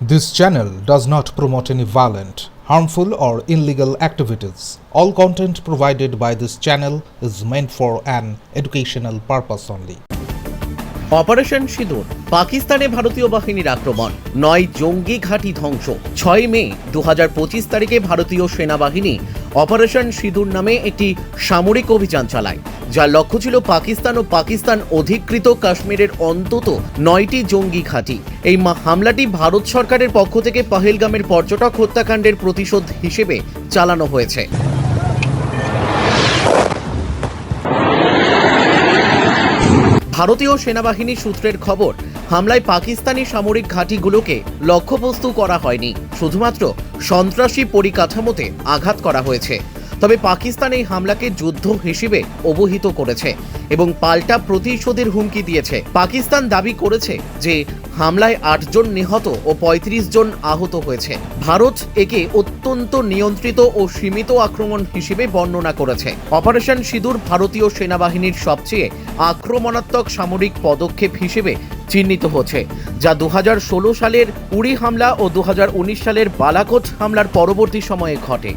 This channel does not promote any violent, harmful, or illegal activities. All content provided by this channel is meant for an educational purpose only. Operation সিঁদুর, পাকিস্তানে ভারতীয় বাহিনীর আক্রমণ, 9 জঙ্গি ঘাঁটি ধ্বংস। 6 মে 2025 তারিখে ভারতীয় সেনাবাহিনী অপারেশন সিঁদুর নামে একটি সামরিক অভিযান চালায়, যার লক্ষ্য ছিল পাকিস্তান ও পাকিস্তান অধিকৃত কাশ্মীরের অন্তত 9টি জঙ্গি ঘাঁটি। এই হামলাটি ভারত সরকারের পক্ষ থেকে পহেলগামের পর্যটক হত্যাকাণ্ডের প্রতিশোধ হিসেবে চালানো হয়েছে। ভারতীয় সেনাবাহিনী সূত্রের খবর, হামলায় পাকিস্তানি সামরিক ঘাঁটিগুলোকে লক্ষ্যবস্তু করা হয়নি, শুধুমাত্র সন্ত্রাসী পরিকাঠামোতে আঘাত করা হয়েছে। তবে পাকিস্তান এই হামলাকে যুদ্ধ হিসেবে অবহিত করেছে এবং পাল্টা প্রতিশোধের হুমকি দিয়েছে। পাকিস্তান দাবি করেছে যে হামলায় 8 জন নিহত ও 35 জন আহত হয়েছে। ভারত একে অত্যন্ত নিয়ন্ত্রিত ও সীমিত আক্রমণ হিসেবে বর্ণনা করেছে। অপারেশন সিঁদুর ভারতীয় সেনাবাহিনীর সবচেয়ে আক্রমণাত্মক সামরিক পদক্ষেপ হিসেবে চিহ্নিত হচ্ছে, যা 2016 সালের উরি হামলা ও 2019 সালের বালাকোট হামলার পরবর্তী সময়ে ঘটে।